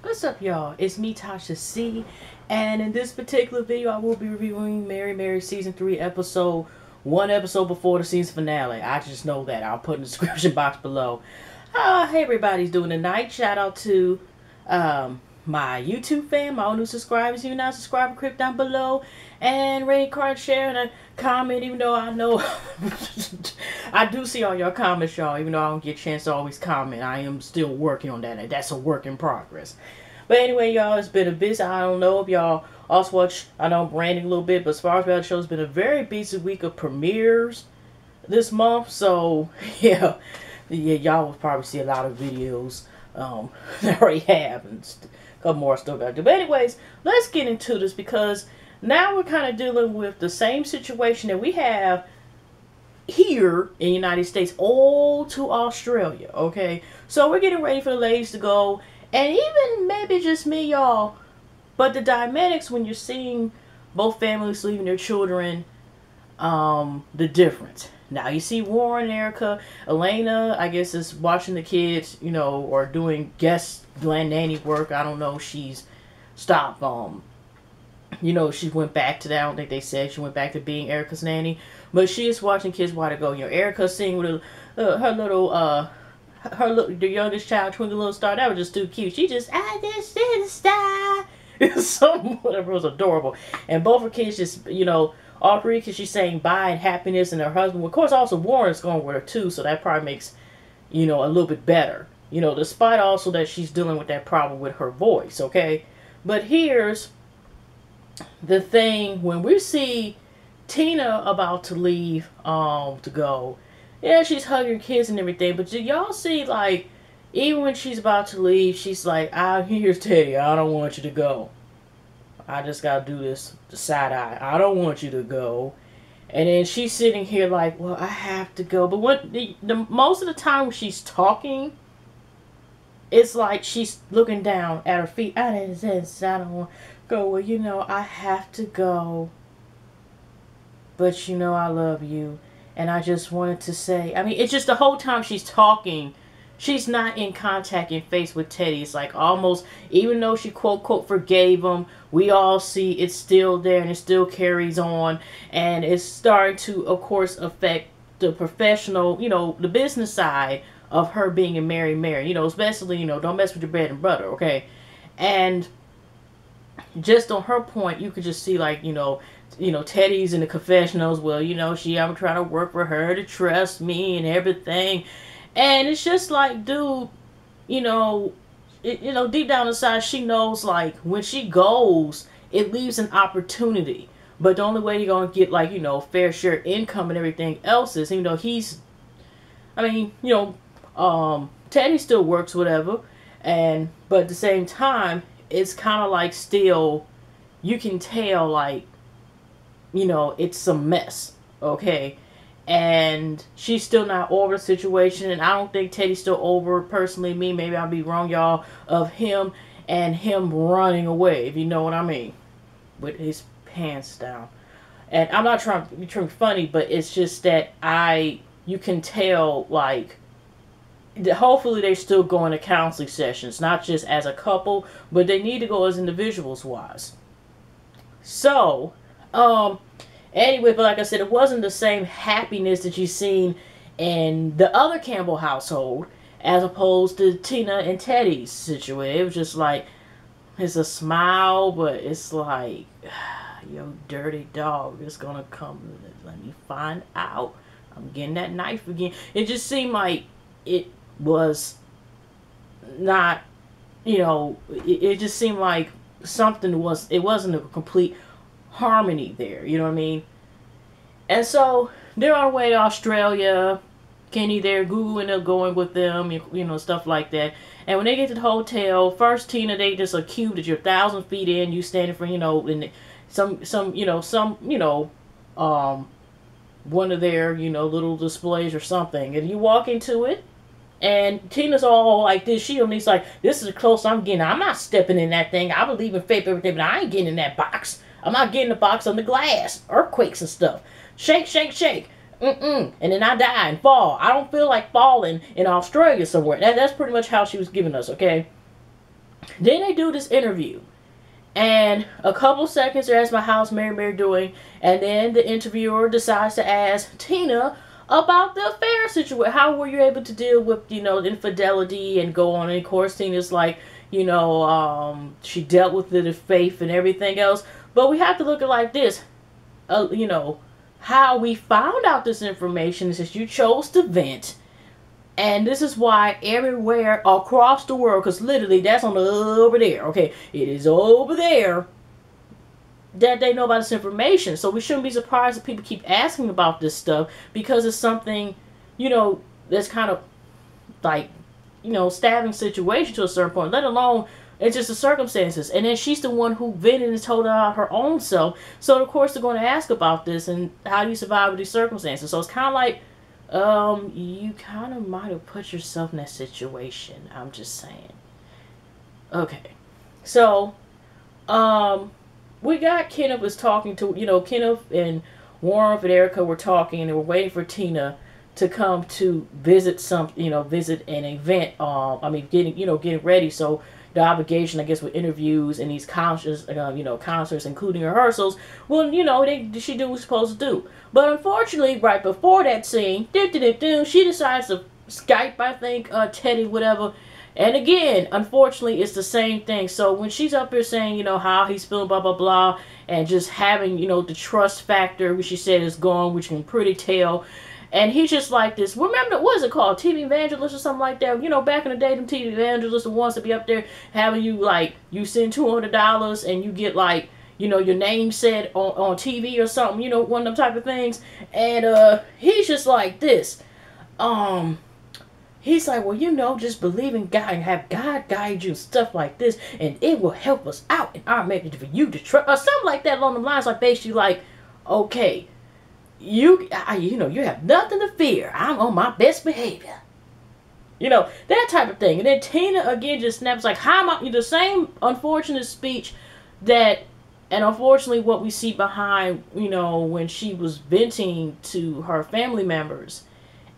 What's up, y'all? It's me, Tasha C, and in this particular video I will be reviewing Mary Mary Season 3 episode 1 episode before the season finale. I just know that. I'll put in the description box below. Hey, everybody's doing tonight. Shout out to my YouTube fam, my all new subscribers. If you're not subscribed, click down below and rate, card, share, and a comment. Even though I know I do see all your comments, y'all. Even though I don't get a chance to always comment, I am still working on that, and that's a work in progress. But anyway, y'all, it's been a busy. I don't know if y'all also watch. I know I'm ranting a little bit, but as far as the show, it's been a very busy week of premieres this month. So yeah, y'all will probably see a lot of videos that I already have, and a couple more still gotta do. But anyways, let's get into this, because now we're kind of dealing with the same situation that we have here in the United States all to Australia. Okay, so we're getting ready for the ladies to go, and even maybe just me, y'all, but the dynamics when you're seeing both families leaving their children, the difference. Now you see Warren and Erica. Elena, I guess, is watching the kids, you know, or doing guest nanny work. I don't know. She's stopped. You know, she went back to that. I don't think they said she went back to being Erica's nanny, but she is watching kids while they go. You know, Erica singing with the youngest child, Twinkle Little Star. That was just too cute. She just, I just see the star. Something, whatever, was adorable. And both her kids just, you know, all three kids, she's saying bye and happiness, and her husband, of course, also Warren's going with her too, so that probably makes, you know, a little bit better. You know, despite also that she's dealing with that problem with her voice, okay? But here's the thing, when we see Tina about to leave, to go, yeah, she's hugging kids and everything, but do y'all see, like, even when she's about to leave, she's like, here's Teddy, I don't want you to go. I just gotta do this side eye. I don't want you to go. And then she's sitting here like, well, I have to go. But what the most of the time when she's talking, it's like she's looking down at her feet. I don't want to go. Well, you know, I have to go. But you know, I love you. And I just wanted to say, I mean, it's just the whole time she's talking, she's not in contact in face with Teddy. It's like almost, even though she quote forgave him, we all see it's still there and it still carries on. And it's starting to, of course, affect the professional, you know, the business side of her being a Mary Mary. You know, especially, you know, don't mess with your bread and butter, okay? And just on her point, you could just see, like, you know, Teddy's in the confessionals. Well, you know, I'm trying to work for her to trust me and everything. And it's just like, dude, you know, deep down inside, she knows, like, when she goes, it leaves an opportunity. But the only way you're going to get, like, you know, fair share income and everything else is, you know, Teddy still works, whatever. But at the same time, it's kind of like still, you can tell, like, you know, it's a mess, okay? And she's still not over the situation, and I don't think Teddy's still over, personally, me, maybe I'll be wrong, y'all, of him and him running away, if you know what I mean, with his pants down. And I'm not trying to be funny, but it's just that you can tell, like, hopefully they're still going to counseling sessions, not just as a couple, but they need to go as individuals wise. So, anyway, but like I said, it wasn't the same happiness that you've seen in the other Campbell household as opposed to Tina and Teddy's situation. It was just like, it's a smile, but it's like, yo, dirty dog, it's gonna come. Let me find out. I'm getting that knife again. It just seemed like it was not, you know, it just seemed like it wasn't a complete harmony there, you know what I mean? And so they're on their way to Australia. Kenny there, Google ended up going with them, you know, stuff like that. And when they get to the hotel, first Tina, they just are cute that you're 1,000 feet in, you standing for, you know, in one of their, you know, little displays or something, and you walk into it, and Tina's all like this. She's like, this is the closest I'm getting. I'm not stepping in that thing. I believe in faith, everything, but I ain't getting in that box. I'm not getting the box on the glass. Earthquakes and stuff. Shake, shake, shake. And then I die and fall. I don't feel like falling in Australia somewhere. That's pretty much how she was giving us, okay? Then they do this interview. And a couple seconds, they're asking how's Mary doing, and then the interviewer decides to ask Tina about the affair situation. How were you able to deal with, infidelity and go on? And of course, Tina's like, she dealt with it in faith and everything else. But we have to look at it like this, how we found out this information is that you chose to vent. And this is why everywhere across the world, because literally that's on over there, okay? It is over there that they know about this information. So we shouldn't be surprised that people keep asking about this stuff, because it's something, that's kind of like, stabbing situation to a certain point, let alone it's just the circumstances. And then she's the one who vented and told about her own self. So of course they're going to ask about this and how do you survive with these circumstances. So it's kind of like, you kind of might have put yourself in that situation. I'm just saying. Okay. So, we got Kenneth was talking to, Kenneth and Warren and Erica were talking, and they were waiting for Tina to come to visit visit an event. Getting ready. So the obligation, I guess, with interviews and these concerts, concerts, including rehearsals, well, she do what she's supposed to do. But unfortunately, right before that scene, she decides to Skype, I think, Teddy, whatever. And again, unfortunately, it's the same thing. So when she's up here saying, how he's feeling, blah, blah, blah, and just having, the trust factor, which she said is gone, which you can pretty tell. And he's just like this. Remember, what is it called? TV evangelist or something like that. Back in the day, them TV evangelists, the ones to be up there having you, like, you send $200 and you get, like, your name said on TV or something, one of them type of things. And he's just like this. He's like, well, just believe in God and have God guide you and stuff like this, and it will help us out in our message for you to trust, or something like that along the lines, like basically like, okay, you have nothing to fear. I'm on my best behavior. That type of thing. And then Tina again just snaps like, how am I, the same unfortunate speech that, and unfortunately what we see behind, when she was venting to her family members.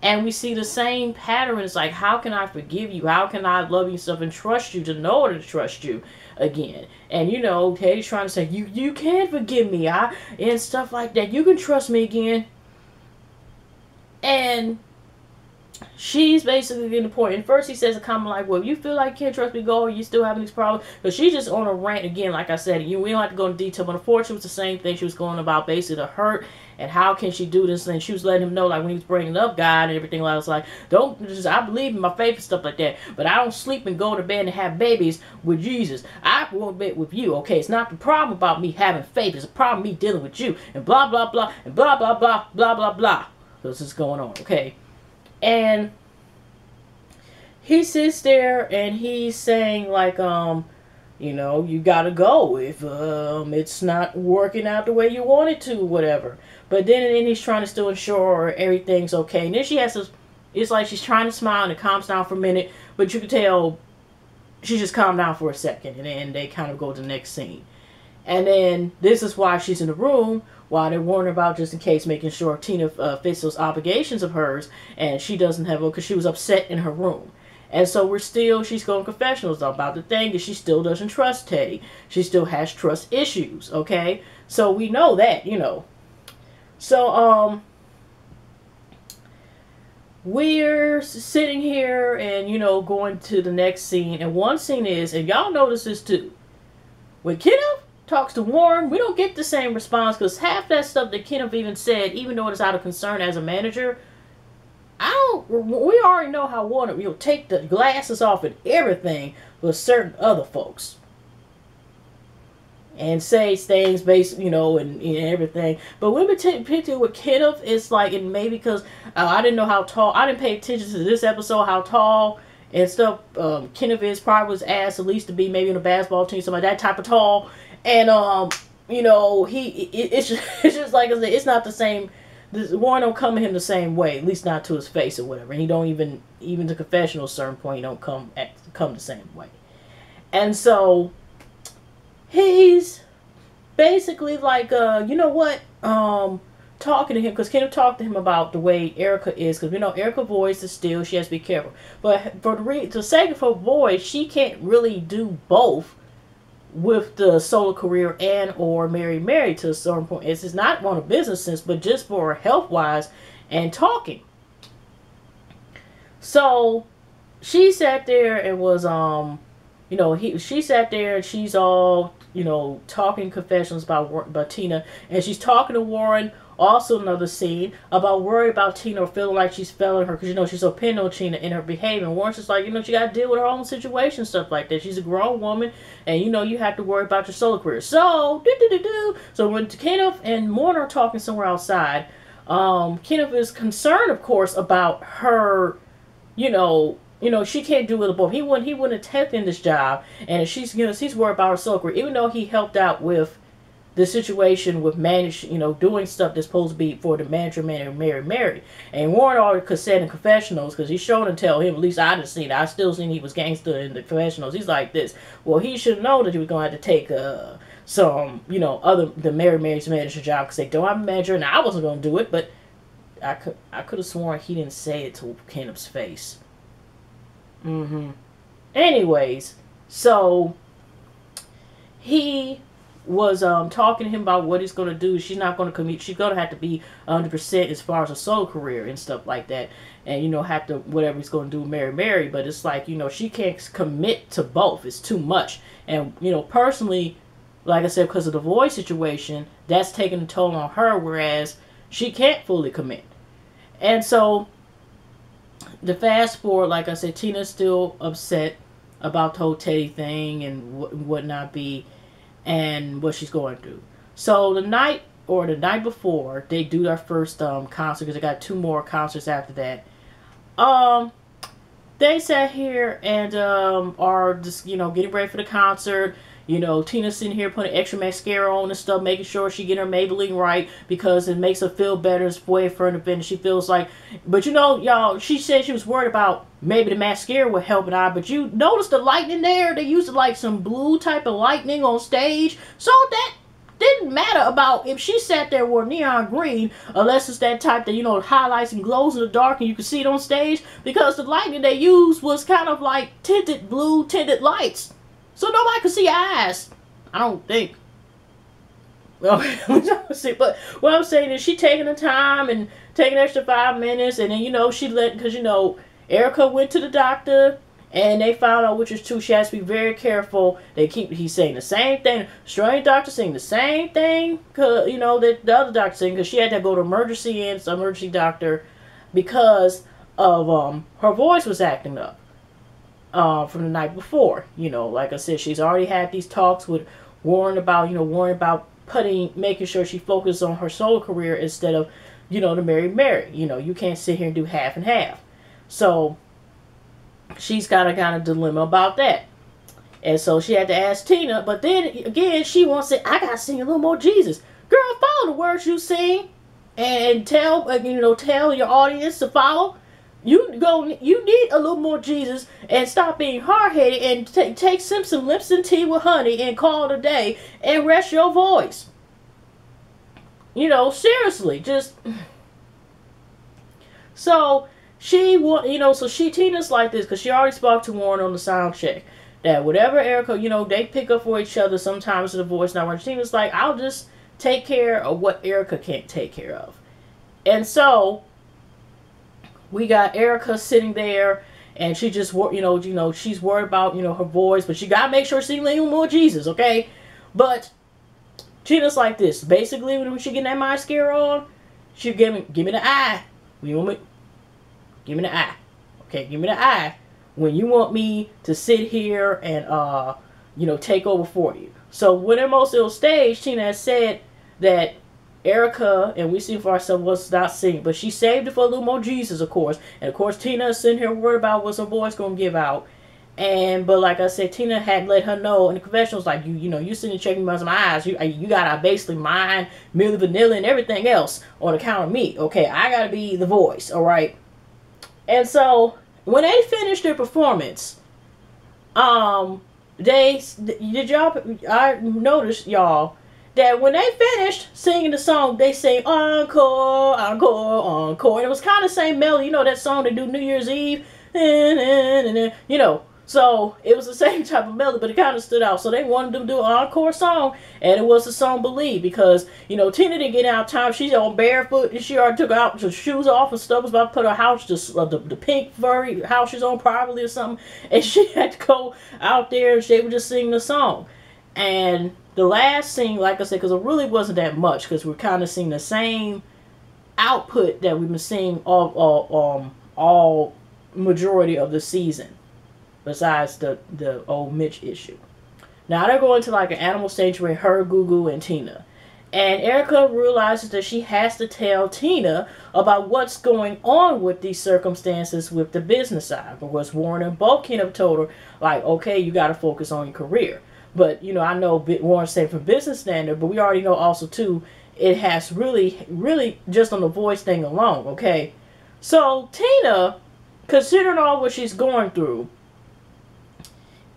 And we see the same pattern. It's like, how can I forgive you? How can I love you stuff and trust you to know to trust you again? And Teddy's trying to say, you can forgive me, and stuff like that. You can trust me again. And she's basically getting the point. And first he says a comment like, well, if you feel like you can't trust me, go, or you still having these problems. But she's just on a rant again, like I said. We don't have to go into detail, but unfortunately it was the same thing. She was going about basically the hurt and how can she do this. And she was letting him know, like when he was bringing up God and everything, I was like, I believe in my faith and stuff like that, but I don't sleep and go to bed and have babies with Jesus. I won't bet with you, okay? It's not the problem about me having faith. It's a problem me dealing with you, and blah, blah, blah, and blah, blah, blah, blah, blah, blah. So this is going on, okay? And he sits there and he's saying like, you gotta go if it's not working out the way you want it to, whatever. But then he's trying to still ensure everything's okay. And then she has to, it's like she's trying to smile and it calms down for a minute, but you can tell she just calmed down for a second, and then they kind of go to the next scene. And then this is why she's in the room while they're warning about, just in case, making sure Tina fits those obligations of hers, and she doesn't have, because she was upset in her room. And so she's going confessionals about the thing that she still doesn't trust Teddy. She still has trust issues, okay? So we know that, So, we're sitting here and, going to the next scene. And one scene is, and y'all notice this too, when Kenneth talks to Warren, we don't get the same response, because half that stuff that Kenneth even said, even though it's out of concern as a manager, we already know how Warren will take the glasses off and everything with certain other folks. And say things based, and everything. But when we take picture with Kenneth, it's like, and maybe because I didn't know how tall, I didn't pay attention to this episode, how tall and stuff Kenneth is, probably was asked at least to be maybe in a basketball team, something like that type of tall. And, it's just like I said, it's not the same. Warren don't come at him the same way, at least not to his face or whatever. And he don't even to confessional at a certain point, he don't come the same way. And so he's basically like, you know what? talking to him, because Kenneth talked to him about the way Erica is, because we know Erica's voice is still, she has to be careful. But for the sake of her voice, she can't really do both with the solo career and or married to a certain point. It's not on a business sense, but just for health wise and talking. So she sat there and was she sat there and she's all talking confessions about Tina, and she's talking to Warren. Also another scene about worried about Tina or feeling like she's failing her because she's so pinned on Tina in her behavior. And Warren's just like, she got to deal with her own situation, stuff like that. She's a grown woman, and you have to worry about your solo career. So so when Kenneth and Warren are talking somewhere outside, Kenneth is concerned, of course, about her. She can't do it both. He wouldn't have taken this job, and she's worried about her solo career, even though he helped out with the situation with doing stuff that's supposed to be for the manager, Mary. And Warren already said in confessionals, because he's shown and tell him, at least I didn't see it, I still seen he was gangster in the confessionals. He's like this. Well, he should know that he was going to have to take the Mary's manager job, because they don't have a manager, and I wasn't going to do it, but I could have sworn he didn't say it to Kenneth's face. Anyways, so he was talking to him about what he's going to do. She's not going to commit. She's going to have to be 100% as far as a solo career and stuff like that. And, have to, whatever he's going to do, marry Mary. But it's like, she can't commit to both. It's too much. And, personally, like I said, because of the voice situation, that's taking a toll on her, whereas she can't fully commit. And so, the fast forward, like I said, Tina's still upset about the whole Teddy thing and whatnot and what she's going through. So the night before they do their first concert, because they got 2 more concerts after that, they sat here and are just getting ready for the concert. Tina's sitting here putting extra mascara on and stuff, making sure she get her Maybelline right, because it makes her feel better. It's way for an event. She feels like, but y'all, she said she was worried about maybe the mascara would help it out, but you notice the lightning there? They used like some blue type of lightning on stage, so that didn't matter about if she sat there with neon green, unless it's that type that highlights and glows in the dark and you can see it on stage, because the lightning they used was kind of like blue tinted lights. So nobody could see eyes. I don't think. Well, but what I'm saying is she taking the time and taking an extra 5 minutes, and then she let, because Erica went to the doctor and they found out, which is true, she has to be very careful. He's saying the same thing. Strange doctor saying the same thing, cause that the other doctor saying, because she had to go to emergency doctor because of her voice was acting up. From the night before, like I said, she's already had these talks with Warren about, making sure she focuses on her solo career instead of, to marry Mary. You can't sit here and do half and half. So she's got a kind of dilemma about that. And so she had to ask Tina, but then again, she wants to say, I gotta sing a little more Jesus. Girl, follow the words you sing and tell your audience to follow. You need a little more Jesus and stop being hard-headed and take some Lipton tea with honey and call it a day and rest your voice. Seriously, just. So Tina's like this, because she already spoke to Warren on the sound check, that whatever Erica, they pick up for each other sometimes the voice not working. Tina's like, I'll just take care of what Erica can't take care of. And so we got Erica sitting there, and she just, she's worried about, her voice, but she gotta make sure she's a little more Jesus, okay? But Tina's like this. Basically, when she getting that mascara on, she give me the eye. You want me? Give me the eye. Okay, give me the eye when you want me to sit here and take over for you. So when they're most on stage, Tina has said that Erica, and we see for ourselves, was not singing, but she saved it for a little more Jesus, of course. And of course, Tina is sitting here worried about what her voice gonna give out. But like I said, Tina had let her know in the confessionals, like you sitting checking my eyes. You gotta basically mind Milli Vanilli and everything else on account of me. Okay, I gotta be the voice, all right. And so when they finished their performance, I noticed, y'all, that when they finished singing the song, they say encore, encore, encore. And it was kind of the same melody. You know that song they do New Year's Eve? You know. So it was the same type of melody, but it kind of stood out. So they wanted to do an encore song, and it was the song Believe, because, you know, Tina didn't get out time. She's on barefoot, and she already took out her shoes off and stuff. Was about to put her house, the pink furry house she's on probably or something, and she had to go out there and they were just singing the song. And the last scene, like I said, because it really wasn't that much, because we're kind of seeing the same output that we've been seeing all majority of the season. Besides the old Mitch issue. Now they're going to like an animal sanctuary, her, Gugu, and Tina. And Erica realizes that she has to tell Tina about what's going on with these circumstances with the business side. Because Warren and Bulkin have told her, like, okay, you got to focus on your career. But, you know, I know Warren's saying from business standard, but we already know also, too, it has really just on the voice thing alone, okay? So Tina, considering all what she's going through,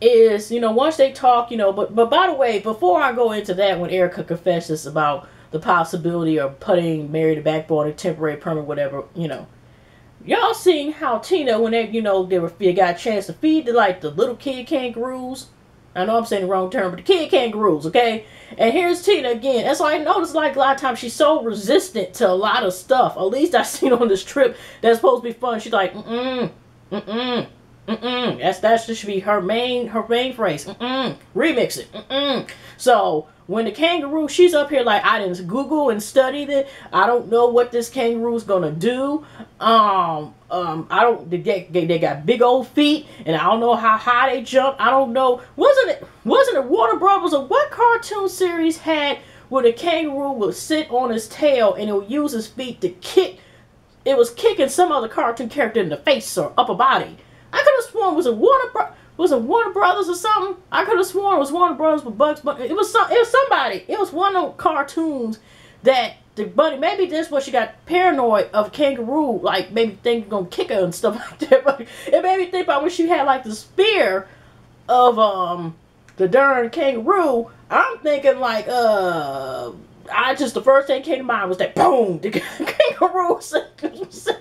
is, you know, once they talk, you know, but by the way, before I go into that, when Erica confesses about the possibility of putting Mary to backbone, a temporary, permanent, whatever, you know, y'all seen how Tina, when they, you know, they got a chance to feed the, like, the little kid kangaroos. I know I'm saying the wrong term, but the kid kangaroos, okay? And here's Tina again. That's why I noticed, like, a lot of times she's so resistant to a lot of stuff. At least I seen on this trip that's supposed to be fun. She's like, that should be her main phrase. Remix it. So when the kangaroo, she's up here like, I didn't Google and studied it. I don't know what this kangaroo's gonna do. I don't. They got big old feet, and I don't know how high they jump. I don't know. Wasn't it Warner Brothers or what cartoon series had where the kangaroo would sit on his tail and it would use his feet to kick? It was kicking some other cartoon character in the face or upper body. I could have sworn, was it Warner Brothers or something? I could have sworn it was Warner Brothers with Bugs Bunny. It was somebody. It was one of those cartoons that the bunny, maybe that's what she got paranoid of kangaroo, like maybe think gonna kick her and stuff like that. But it made me think about when she had like the spear of the darn kangaroo. I'm thinking like the first thing came to mind was that boom, the kangaroo sit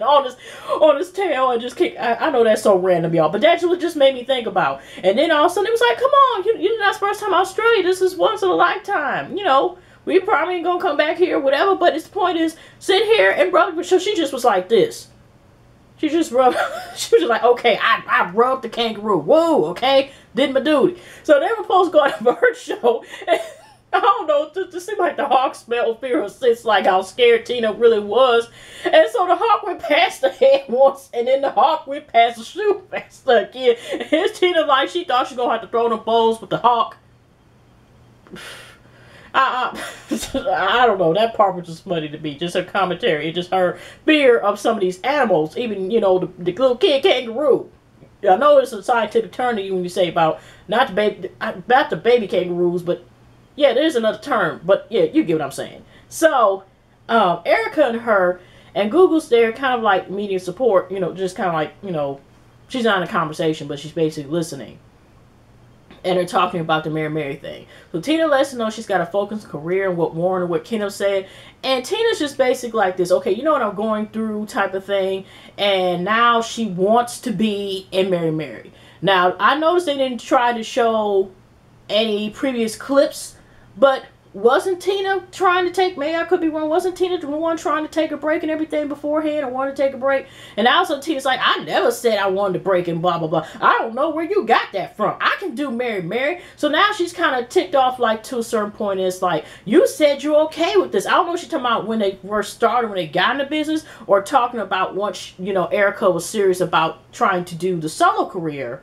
on his tail and just kick. I know that's so random, y'all, but that's what just made me think about. And then all of a sudden it was like, come on, you know, that's the first time in Australia. This is once in a lifetime. You know, we probably ain't gonna come back here, whatever. But the point is, sit here and rub. So she just was like this. She just rubbed. She was just like, okay, I rubbed the kangaroo. Whoa, okay, did my duty. So they were supposed to go on a bird show. And I don't know, to seem like the hawk smelled fear or sense, like how scared Tina really was. And so the hawk went past the head once, and then the hawk went past the shoe faster again. And here's Tina like she thought she was going to have to throw them balls with the hawk. I don't know, that part was just funny to me. Just her commentary, just her fear of some of these animals, even, you know, the little kid kangaroo. I know it's a scientific term to you when you say about, not the baby kangaroos, but yeah, there's another term, but yeah, you get what I'm saying. So, Erica and her, and Google's there kind of like media support, you know, just kind of like, you know, she's not in a conversation, but she's basically listening. And they're talking about the Mary thing. So Tina lets her know she's got to focus on career and what Warren and what Kenneth said. And Tina's just basically like this, okay, you know what I'm going through type of thing. And now she wants to be in Mary. Now, I noticed they didn't try to show any previous clips. But wasn't Tina trying to take, maybe I could be wrong, wasn't Tina the one trying to take a break and everything beforehand, or wanted to take a break? And also Tina's like, I never said I wanted to break and blah, blah, blah. I don't know where you got that from. I can do Mary. So now she's kind of ticked off, like, to a certain point. It's like, you said you're okay with this. I don't know if she's talking about when they first started, when they got in the business, or talking about once, you know, Erica was serious about trying to do the solo career.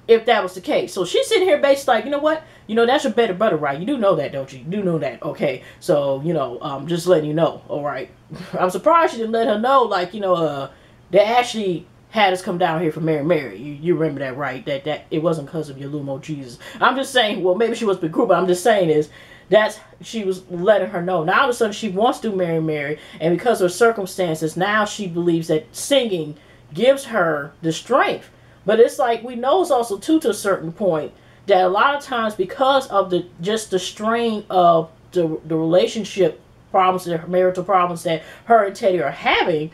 If that was the case. So she's sitting here basically like, you know what? You know, that's your better brother, right? You do know that, don't you? You do know that. Okay. So, you know, just letting you know. All right. I'm surprised she didn't let her know, like, you know, they actually had us come down here for Mary. You remember that, right? That it wasn't because of your Lumo Jesus. I'm just saying, well, maybe she was the group, but I'm just saying is, that's, she was letting her know. Now all of a sudden she wants to Mary. And because of her circumstances, now she believes that singing gives her the strength. But it's like, we know it's also too, to a certain point, that a lot of times, because of the strain of the relationship problems, the marital problems that her and Teddy are having.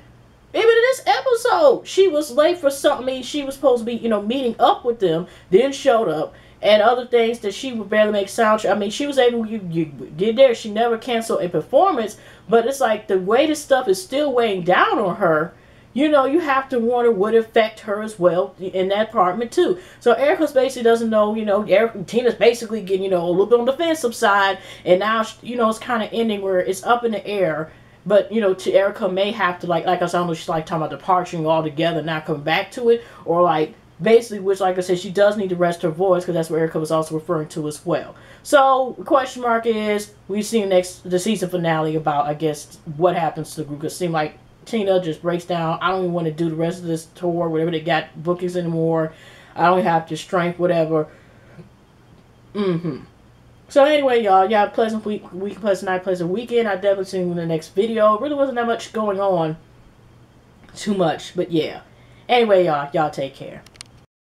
Even in this episode, she was late for something. I mean, she was supposed to be, meeting up with them, then showed up, and other things that she would barely make sound. I mean, she was able, you get there. She never canceled a performance, but it's like the way this stuff is still weighing down on her. You have to wonder what affect her as well in that apartment too. So Erica's basically doesn't know, Tina's basically getting, a little bit on the defensive side, and now, it's kind of ending where it's up in the air. But, to Erica may have to, like I said, I don't know if she's like talking about departing altogether, not coming back to it, or like basically, which like I said, she does need to rest her voice, because that's what Erica was also referring to as well. So the question mark is, we see the season finale about, I guess, what happens to the group. Because it seems like Tina just breaks down. I don't even want to do the rest of this tour, whatever they got bookings anymore. I don't have the strength, whatever. So anyway, y'all have a pleasant week, pleasant night, pleasant weekend. I'll definitely see you in the next video. Really wasn't that much going on. Too much, but yeah. Anyway, y'all take care.